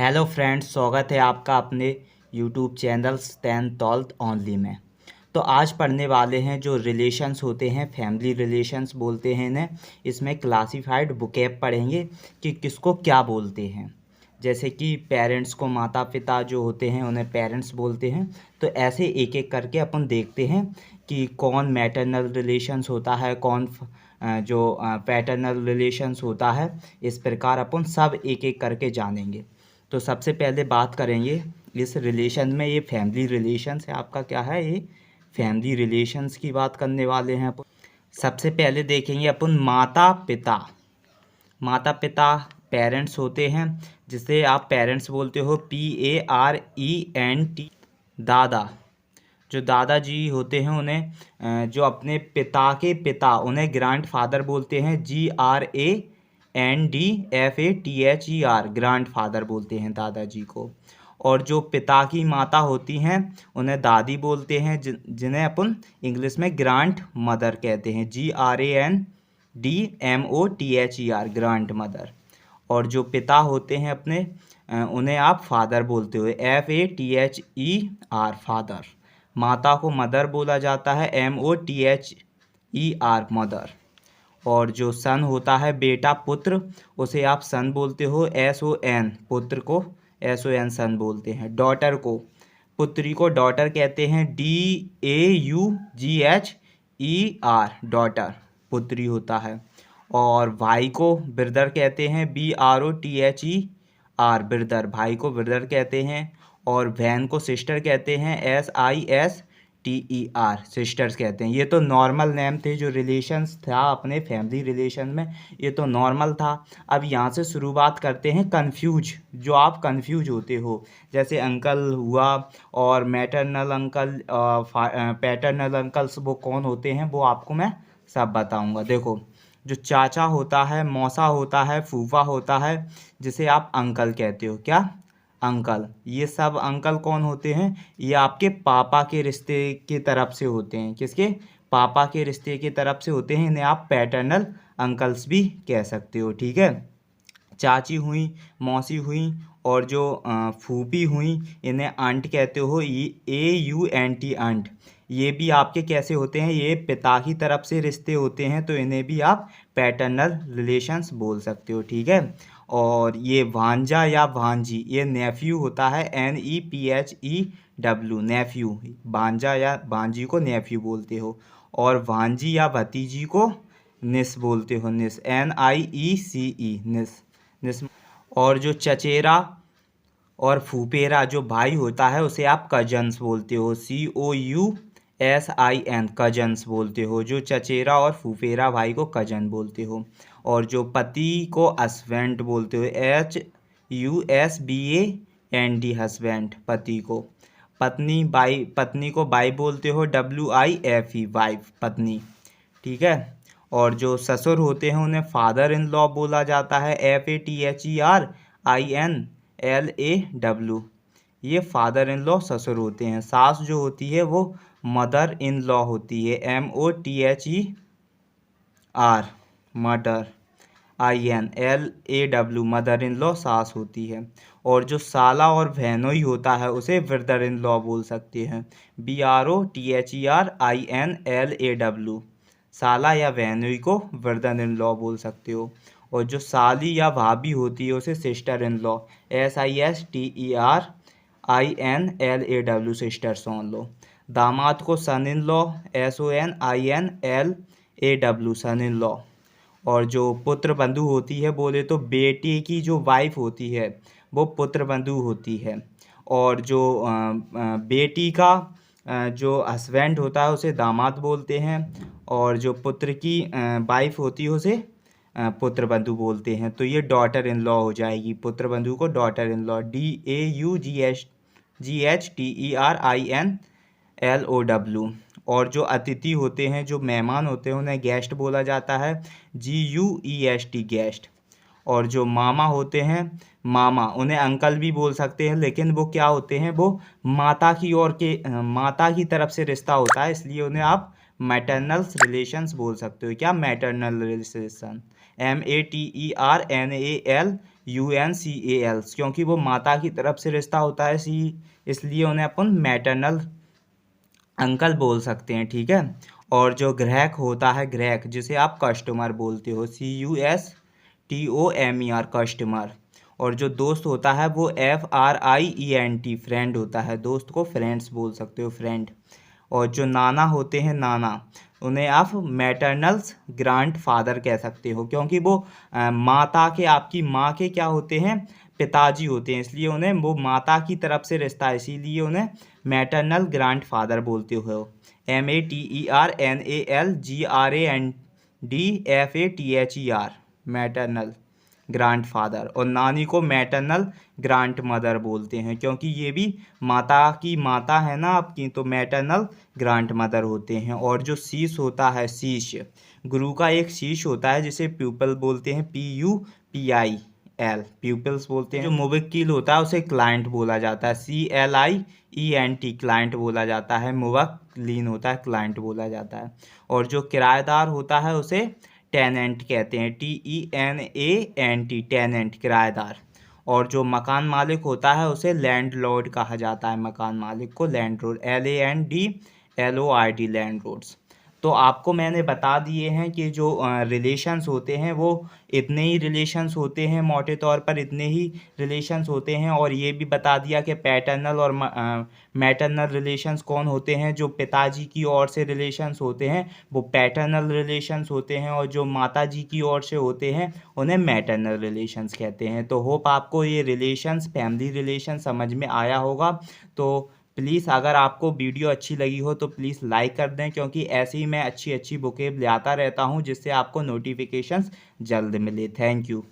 Hello friends, स्वागत है आपका अपने यूट्यूब चैनल 10th ओनली में। तो आज पढ़ने वाले हैं जो रिलेशंस होते हैं, फैमिली रिलेशंस बोलते हैं इन्हें। इसमें क्लासिफाइड वोकैब पढ़ेंगे कि किसको क्या बोलते हैं। जैसे कि पेरेंट्स को, माता पिता जो होते हैं उन्हें पेरेंट्स बोलते हैं। तो ऐसे एक एक करके अपन देखते हैं कि कौन मैटरनल रिलेशंस होता है, कौन जो पैटर्नल रिलेशंस होता है। इस प्रकार अपन सब एक एक करके जानेंगे। तो सबसे पहले बात करेंगे इस रिलेशन में, ये फैमिली रिलेशंस है। आपका क्या है, ये फैमिली रिलेशंस की बात करने वाले हैं अपन। सबसे पहले देखेंगे अपन माता पिता। माता पिता पेरेंट्स होते हैं, जिसे आप पेरेंट्स बोलते हो, PARENT। दादा, जो दादाजी होते हैं उन्हें जो अपने पिता के पिता, उन्हें ग्रैंड फादर बोलते हैं। GRANDFATHER, ग्रैंड फादर बोलते हैं दादाजी को। और जो पिता की माता होती हैं उन्हें दादी बोलते हैं, जिन्हें अपन इंग्लिश में ग्रैंड मदर कहते हैं। GRANDMOTHER, grand mother. और जो पिता होते हैं अपने, उन्हें आप फादर बोलते हो, FATHER, फादर। माता को मदर बोला जाता है, MOTHER, मदर। और जो सन होता है, बेटा, पुत्र, उसे आप सन बोलते हो, SON, पुत्र को SON सन बोलते हैं। डॉटर को, पुत्री को डॉटर कहते हैं, DAUGHER, डॉटर, पुत्री होता है। और भाई को ब्रदर कहते हैं, BROTHER, ब्रदर, भाई को ब्रदर कहते हैं। और बहन को सिस्टर कहते हैं, SISTER, सिस्टर्स कहते हैं। ये तो नॉर्मल नेम थे, जो रिलेशंस था अपने फैमिली रिलेशन में, ये तो नॉर्मल था। अब यहाँ से शुरुआत करते हैं कन्फ्यूज, जो आप कन्फ्यूज होते हो। जैसे अंकल हुआ, और मैटरनल अंकल, पैटर्नल अंकल्स, वो कौन होते हैं वो आपको मैं सब बताऊंगा। देखो, जो चाचा होता है, मौसा होता है, फूफा होता है, जिसे आप अंकल कहते हो। क्या? अंकल। ये सब अंकल कौन होते हैं? ये आपके पापा के रिश्ते की तरफ से होते हैं। किसके? पापा के रिश्ते की तरफ से होते हैं। इन्हें आप पैटर्नल अंकल्स भी कह सकते हो। ठीक है। चाची हुई, मौसी हुई, और जो फूफी हुई, इन्हें आंट कहते हो, AUNT, आंट। ये भी आपके कैसे होते हैं? ये पिता की तरफ से रिश्ते होते हैं, तो इन्हें भी आप पैटर्नल रिलेशंस बोल सकते हो। ठीक है। और ये भांजा या भांजी, ये नेफ्यू होता है, NEPHEW, नेफ्यू। भांजा या भांजी को नेफ्यू बोलते हो। और भांजी या भतीजी को निस बोलते हो, निस, NIECE, निस, निस। और जो चचेरा और फूफेरा जो भाई होता है, उसे आप कजन्स बोलते हो, COUSIN, कजन्स बोलते हो। जो चचेरा और फूफेरा भाई को कजन बोलते हो। और जो पति को हस्बैंड बोलते हो, HUSBAND, हस्बैंड, पति को। पत्नी, बाई, पत्नी को बाई बोलते हो, WIFE, वाइफ, पत्नी। ठीक है। और जो ससुर होते हैं उन्हें फादर इन लॉ बोला जाता है, FATHERINLAW, ये फादर इन लॉ ससुर होते हैं। सास जो होती है वो मदर इन लॉ होती है, MOTHER, mother, INLAW, mother in law सास होती है। और जो साला और बहनोई होता है उसे ब्रदर इन लॉ बोल सकते हैं, BROTHERINLAW, साला या बहनोई को ब्रदर इन लॉ बोल सकते हो। और जो साली या भाभी होती है उसे sister in law, SISTERINLAW, sisters in law. दामाद को son in law, SONINLAW, son in law. और जो पुत्र बंधु होती है, बोले तो बेटी की जो वाइफ होती है वो पुत्र बंधु होती है। और जो बेटी का जो हस्बैंड होता है उसे दामाद बोलते हैं। और जो पुत्र की वाइफ होती है उसे पुत्र बंधु बोलते हैं। तो ये डॉटर इन लॉ हो जाएगी, पुत्र बंधु को डॉटर इन लॉ, DAUGHTERINLOW। और जो अतिथि होते हैं, जो मेहमान होते हैं, उन्हें गेस्ट बोला जाता है, GUEST, गेस्ट। और जो मामा होते हैं, मामा, उन्हें अंकल भी बोल सकते हैं, लेकिन वो क्या होते हैं, वो माता की ओर के, माता की तरफ से रिश्ता होता है, इसलिए उन्हें आप मैटरनल रिलेशंस बोल सकते हो। क्या? मैटरनल रिलेशन, MATERNAL UNCAL, क्योंकि वो माता की तरफ से रिश्ता होता है, इसलिए उन्हें अपन मैटरनल अंकल बोल सकते हैं, ठीक है। और जो ग्राहक होता है, ग्राहक जिसे आप कस्टमर बोलते हो, CUSTOMER, कस्टमर। और जो दोस्त होता है वो FRIEND, फ्रेंड होता है, दोस्त को फ्रेंड्स बोल सकते हो, फ्रेंड। और जो नाना होते हैं, नाना, उन्हें आप मैटरनल्स ग्रांड फादर कह सकते हो, क्योंकि वो माता के, आपकी माँ के क्या होते हैं, पिताजी होते हैं, इसलिए उन्हें वो माता की तरफ से रिश्ता है, इसीलिए उन्हें मैटरनल ग्रांड फादर बोलते हो। METERNALGRANDFATHER, maternal grand father. और नानी को मैटरनल ग्रांड मदर बोलते हैं, क्योंकि ये भी माता की माता है ना आपकी, तो मैटरनल ग्रांड मदर होते हैं। और जो शीश होता है, शीश, गुरु का एक शीश होता है जिसे प्यूपल बोलते हैं, PUPIL, प्यूपल्स बोलते हैं। जो मुवक्किल होता है उसे क्लाइंट बोला जाता है, CLIENT, क्लाइंट बोला जाता है। मुवक्किलीन होता है, क्लाइंट बोला जाता है। और जो किराएदार होता है उसे टेनेंट कहते हैं, TENANT, टेनेंट, किराएदार। और जो मकान मालिक होता है उसे लैंडलॉर्ड कहा जाता है, मकान मालिक को लैंडलॉर्ड, LANDLORD, लैंडलॉर्ड्स। तो आपको मैंने बता दिए हैं कि जो रिलेशंस होते हैं वो इतने ही रिलेशंस होते हैं, मोटे तौर पर इतने ही रिलेशंस होते हैं। और ये भी बता दिया कि पैटर्नल और मैटरनल रिलेशंस कौन होते हैं। जो पिताजी की ओर से रिलेशंस होते हैं वो पैटर्नल रिलेशंस होते हैं, और जो माता जी की ओर से होते हैं उन्हें मैटरनल रिलेशंस कहते हैं। तो होप आपको ये रिलेशंस, फैमिली रिलेशन समझ में आया होगा। तो प्लीज़ अगर आपको वीडियो अच्छी लगी हो तो प्लीज़ लाइक कर दें, क्योंकि ऐसे ही मैं अच्छी अच्छी बुकें लाता रहता हूँ जिससे आपको नोटिफिकेशंस जल्द मिले। Thank you.